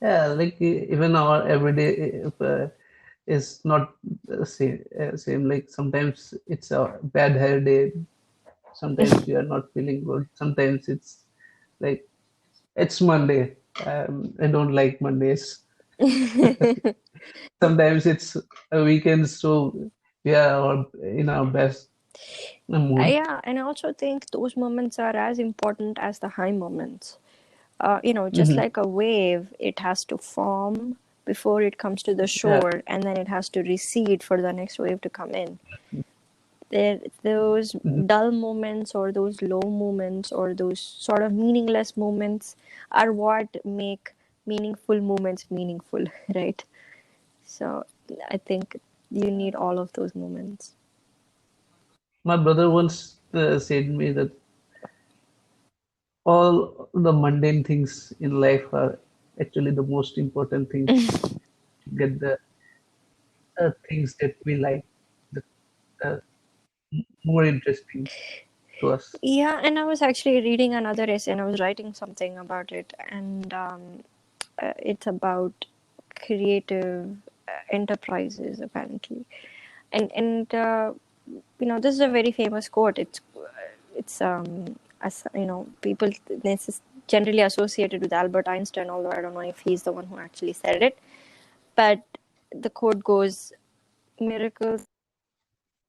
Speaker 1: Yeah, like even our everyday is not the same. Same. Like sometimes it's a bad hair day. Sometimes we are not feeling good. Sometimes it's like it's Monday. I don't like Mondays. Sometimes it's a weekend, so we are in our best mood.
Speaker 2: Yeah, and I also think those moments are as important as the high moments. Just
Speaker 1: Hmm.
Speaker 2: like a wave, it has to form before it comes to the
Speaker 1: Yeah.
Speaker 2: shore, and then it has to recede for the next wave to come in. Those
Speaker 1: Mhm.
Speaker 2: dull moments or those low moments or those sort of meaningless moments are what make meaningful moments meaningful, right? So I think you need all of those moments.
Speaker 1: My brother once said me that all the mundane things in life are actually the most important things to get the things that we like, the uh, more interesting to us.
Speaker 2: Yeah, and I was actually reading another essay and I was writing something about it, and it's about creative enterprises apparently, and this is a very famous quote. It's people, this is generally associated with Albert Einstein, although I don't know if he's the one who actually said it. But the quote goes, "Miracles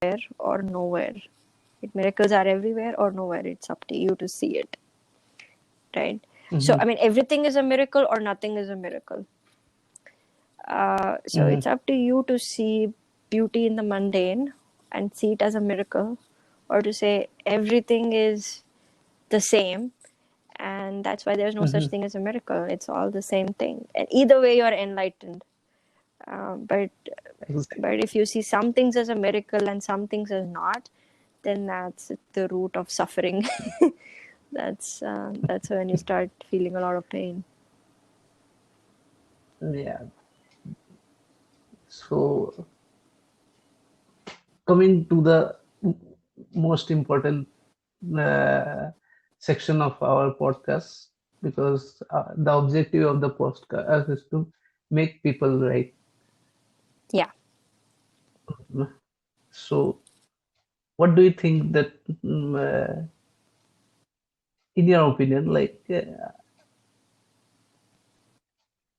Speaker 2: are or nowhere. Miracles are everywhere or nowhere. It's up to you to see it." Right? So,
Speaker 1: Hmm.
Speaker 2: I mean, everything is a miracle or nothing is a miracle. So
Speaker 1: Hmm.
Speaker 2: it's up to you to see beauty in the mundane and see it as a miracle, or to say everything is the same, and that's why there's no such
Speaker 1: Hmm.
Speaker 2: thing as a miracle. It's all the same thing, and either way, you're enlightened. But
Speaker 1: Exactly.
Speaker 2: if you see some things as a miracle and some things as not, then that's the root of suffering. That's when you start feeling a lot of pain.
Speaker 1: Yeah. So coming to the most important uh, section of our podcast, because the objective of the podcast is to make people right.
Speaker 2: Yeah.
Speaker 1: So, what do you think that, in your opinion, like,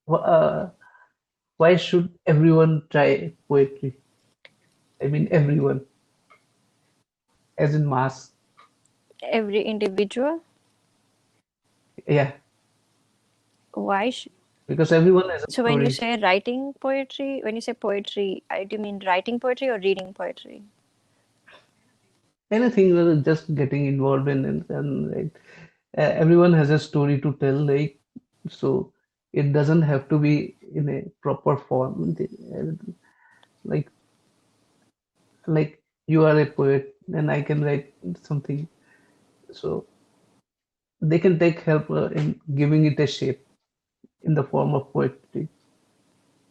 Speaker 1: uh, why should everyone try poetry? I mean, everyone, as in mass.
Speaker 2: Every individual.
Speaker 1: Yeah,
Speaker 2: Why
Speaker 1: because everyone has a
Speaker 2: So when you
Speaker 1: story.
Speaker 2: say writing poetry, when you say poetry, do you mean writing poetry or reading poetry?
Speaker 1: Anything just getting involved in it, and like, everyone has a story to tell. Like, so it doesn't have to be in a proper form. Like, like you are a poet, and I can write something. So they can take help in giving it a shape in the form of poetry.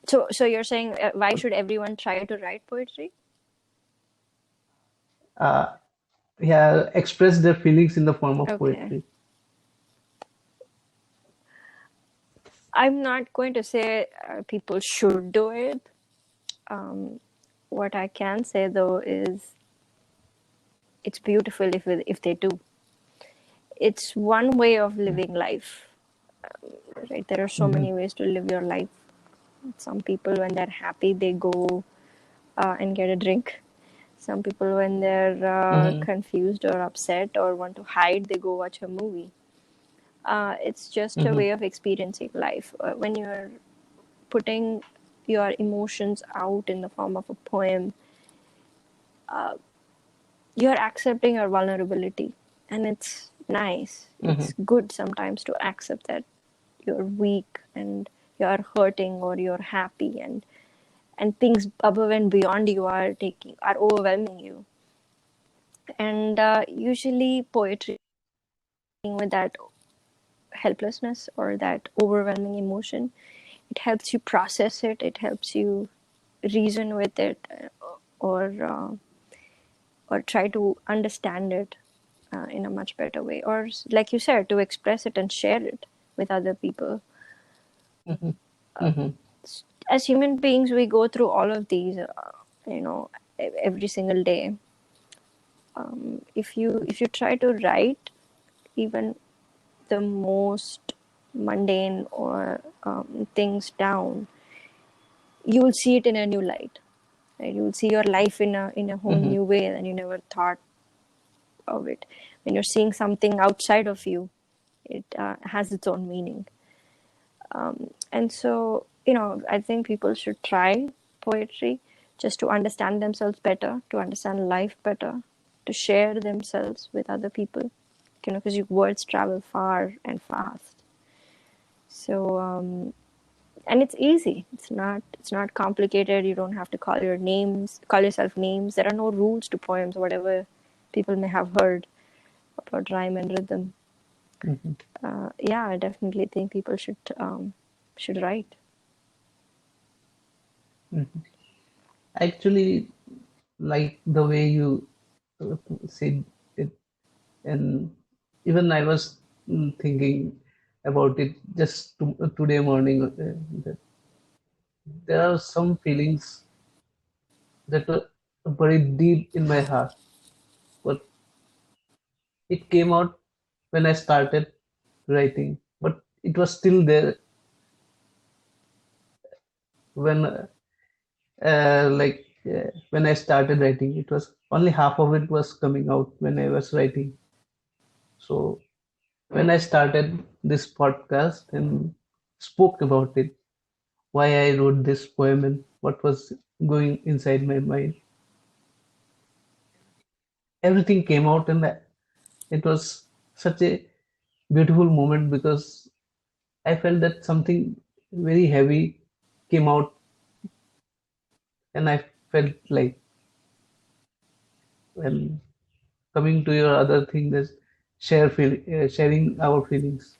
Speaker 2: So you're saying why should everyone try to write poetry?
Speaker 1: uh, yeah, express their feelings in the form of
Speaker 2: Okay.
Speaker 1: poetry.
Speaker 2: I'm not going to say people should do it. Um, what I can say though is it's beautiful if they do. It's one way of living life, right? There are so
Speaker 1: Mm-hmm.
Speaker 2: many ways to live your life. Some people, when they're happy, they go and get a drink. Some people, when they're
Speaker 1: Mm-hmm.
Speaker 2: confused or upset or want to hide, they go watch a movie. It's just a
Speaker 1: Mm-hmm.
Speaker 2: way of experiencing life. When you're putting your emotions out in the form of a poem, you're accepting your vulnerability. And it's nice.
Speaker 1: Mm-hmm.
Speaker 2: It's good sometimes to accept that you're weak and you're hurting or you're happy and things above and beyond you are overwhelming you. And usually poetry with that helplessness or that overwhelming emotion, it helps you process it, it helps you reason with it, or or try to understand it in a much better way, or like you said, to express it and share it with other people.
Speaker 1: Mm-hmm. Mm-hmm.
Speaker 2: As human beings, we go through all of these, you know, every single day. If you try to write even the most mundane or things down, you will see it in a new light. Right? You will see your life in a whole
Speaker 1: Mm-hmm.
Speaker 2: new way that you never thought of it. When you're seeing something outside of you, it has its own meaning. And so, I think people should try poetry just to understand themselves better, to understand life better, to share themselves with other people. Because your words travel far and fast. So, and it's easy. It's not complicated. You don't have to call yourself names. There are no rules to poems, whatever people may have heard about rhyme and rhythm.
Speaker 1: Mm-hmm.
Speaker 2: Yeah, I definitely think people should write.
Speaker 1: Mm-hmm. Actually, like the way you uh, said it, and even I was thinking about it just today morning. That there are some feelings that were buried deep in my heart, but it came out when I started writing. But it was still there when, when I started writing. It was only half of it was coming out when I was writing. So when I started this podcast and spoke about it, why I wrote this poem and what was going inside my mind, everything came out, and it was such a beautiful moment because I felt that something very heavy came out, and I felt like, when coming to your other thing, this sharing our feelings.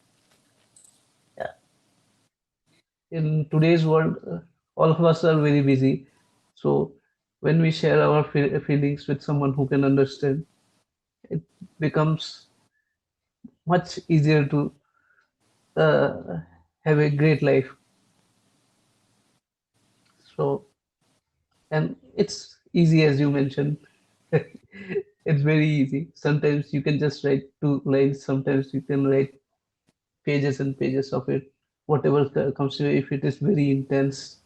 Speaker 1: Yeah. In today's world, all of us are very busy. So when we share our feelings with someone who can understand, it becomes much easier to uh, have a great life. So, and it's easy as you mentioned. It's very easy. Sometimes you can just write two lines. Sometimes you can write pages and pages of it. Whatever comes to you, if it is very intense,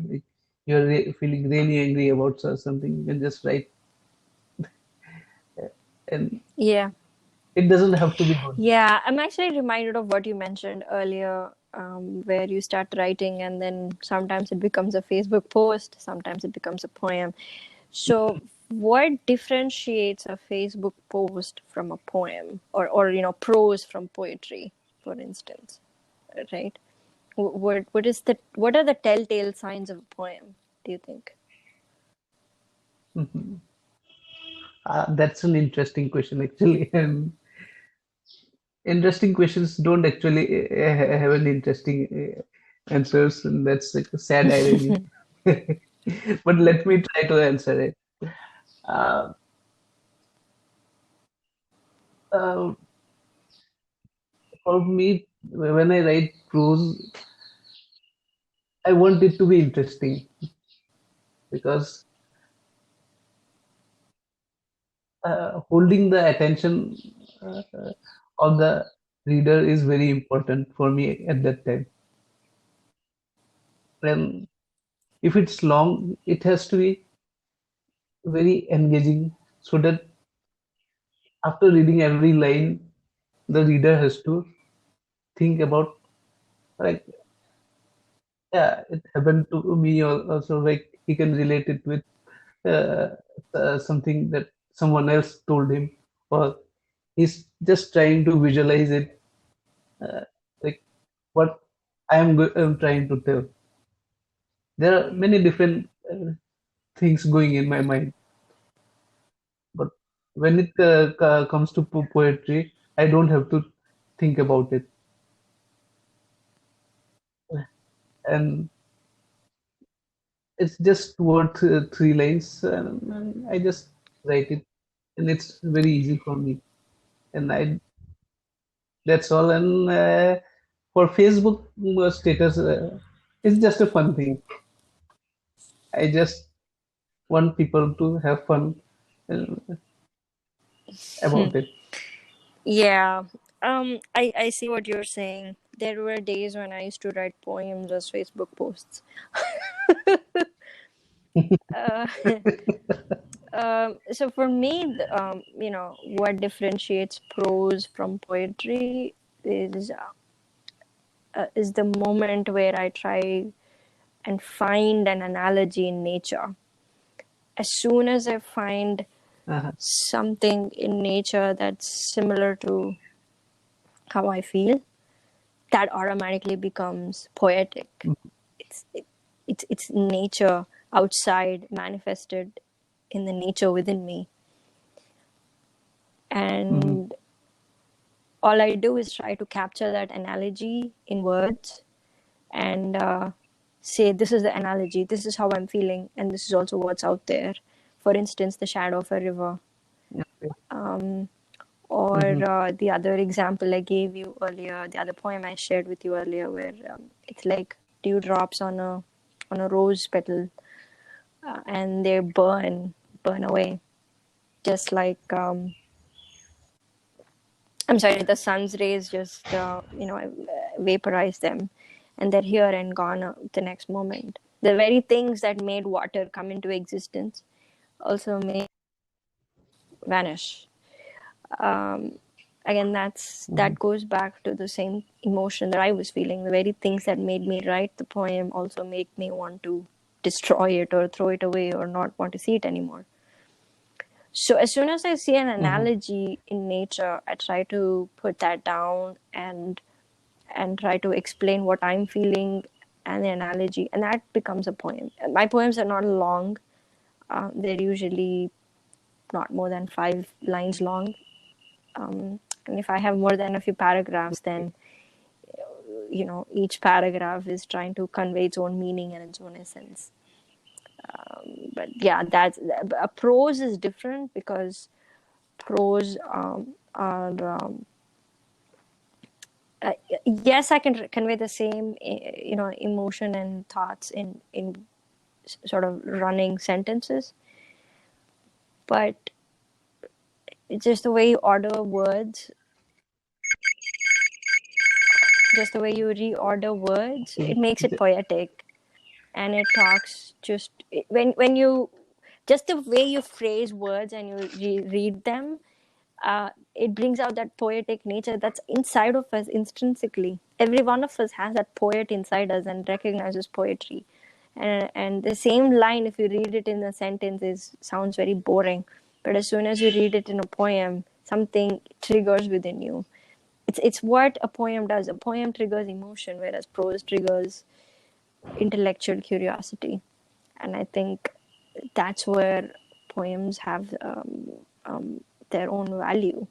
Speaker 1: like you're feeling really angry about something, you can just write, and
Speaker 2: Yeah.
Speaker 1: it doesn't have to be good.
Speaker 2: Yeah, I'm actually reminded of what you mentioned earlier, where you start writing and then sometimes it becomes a Facebook post, sometimes it becomes a poem. So, what differentiates a Facebook post from a poem, or prose from poetry, for instance, right? What are the telltale signs of a poem, do you think?
Speaker 1: Mhm. That's an interesting question, actually. And interesting questions don't actually have an interesting. answers, and that's like a sad irony. But let me try to answer it. Uh, uh, for me, when I write prose, I want it to be interesting because holding the attention uh, of the reader is very important for me at that time. And if it's long, it has to be very engaging so that after reading every line, the reader has to think about, like, yeah, it happened to me also, like he can relate it with uh, something that someone else told him, or he's just trying to visualize it, uh, like what I'm trying to tell. There are many different things going in my mind, but when it comes to poetry, I don't have to think about it, and it's just worth three lines, and I just write it, and it's very easy for me, and I that's all. And for Facebook status, it's just a fun thing. I just want people to have fun uh, about it.
Speaker 2: Yeah. I see what you're saying. There were days when I used to write poems as Facebook posts. Uh, so for me, what differentiates prose from poetry is the moment where I try and find an analogy in nature. As soon as I find
Speaker 1: Uh-huh.
Speaker 2: something in nature that's similar to how I feel, that automatically becomes poetic. It's it, it's nature outside manifested in the nature within me,
Speaker 1: Mhm.
Speaker 2: and all I do is try to capture that analogy in words and say, this is the analogy, this is how I'm feeling, and this is also what's out there. For instance, the shadow of a river.
Speaker 1: Okay.
Speaker 2: Or
Speaker 1: Mhm.
Speaker 2: the other example I gave you earlier, the other poem I shared with you earlier, where it's like dewdrops on a rose petal, and they burn away, just like I'm sorry, the sun's rays just vaporize them, and they're here and gone the next moment. The very things that made water come into existence also may vanish. Um, Again, that
Speaker 1: Mhm.
Speaker 2: goes back to the same emotion that I was feeling. The very things that made me write the poem also make me want to destroy it or throw it away or not want to see it anymore. So as soon as I see an
Speaker 1: Mhm.
Speaker 2: analogy in nature, I try to put that down and try to explain what I'm feeling and the analogy, and that becomes a poem. My poems are not long; they're usually not more than 5 lines long. And if I have more than a few paragraphs, then each paragraph is trying to convey its own meaning and its own essence. But yeah, that's a prose is different because prose are uh, yes, I can convey the same emotion and thoughts in sort of running sentences, but it's just the way you order words, just the way you reorder words, it makes it poetic. And it talks just when you just the way you phrase words and you read them, it brings out that poetic nature that's inside of us intrinsically. Every one of us has that poet inside us and recognizes poetry. And the same line, if you read it in a sentence, sounds very boring. But as soon as you read it in a poem, something triggers within you. It's what a poem does. A poem triggers emotion, whereas prose triggers intellectual curiosity. And I think that's where poems have their own value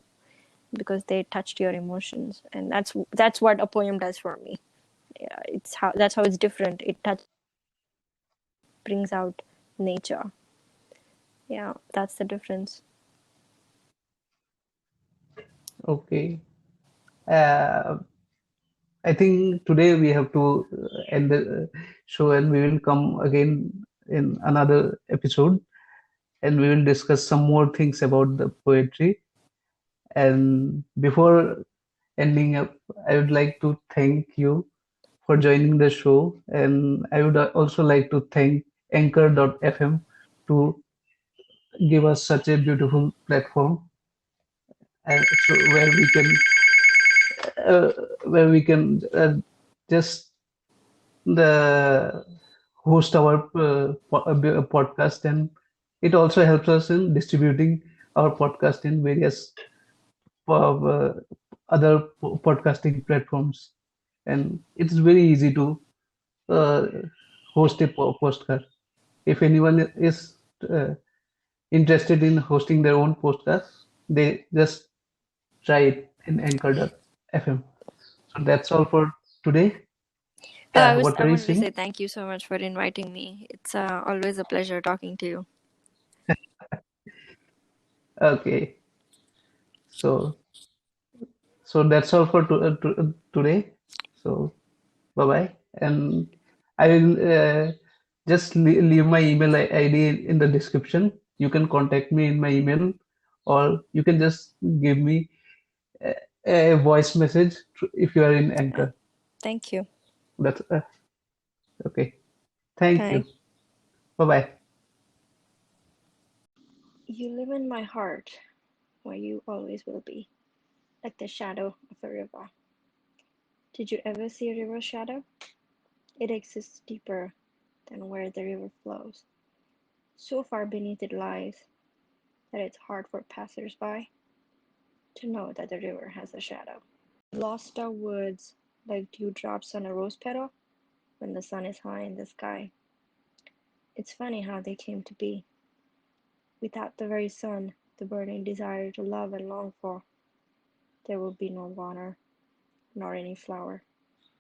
Speaker 2: because they touched your emotions, and that's what a poem does for me. Yeah, it's how that's how it's different. It touches, brings out nature. Yeah, that's the difference.
Speaker 1: Okay. Uh, I think today we have to end the show, and we will come again in another episode, and we will discuss some more things about the poetry. And before ending up, I would like to thank you for joining the show, and I would also like to thank Anchor.fm to give us such a beautiful platform, and so uh, where we can just the host our podcast, and it also helps us in distributing our podcast in various uh, other podcasting platforms, and it's very easy to uh, host a postcard. If anyone is interested in hosting their own podcast, they just try it in Anchor.fm. So that's all for today. Yeah, what
Speaker 2: I
Speaker 1: were you
Speaker 2: wanted to
Speaker 1: saying?
Speaker 2: say thank you so much for inviting me. It's always a pleasure talking to you.
Speaker 1: Okay, so that's all for today. So bye bye, and I will just leave my email ID in the description. You can contact me in my email, or you can just give me a, a voice message if you are in
Speaker 2: Yeah.
Speaker 1: Anchor.
Speaker 2: Thank you.
Speaker 1: That's okay. Thank
Speaker 2: Bye.
Speaker 1: you. Bye bye.
Speaker 2: You live in my heart, where you always will be, like the shadow of a river. Did you ever see a river shadow? It exists deeper than where the river flows. So far beneath it lies that it's hard for passers-by to know that the river has a shadow. Lost our words like dewdrops on a rose petal when the sun is high in the sky. It's funny how they came to be. Without the very sun, the burning desire to love and long for, there would be no water, nor any flower.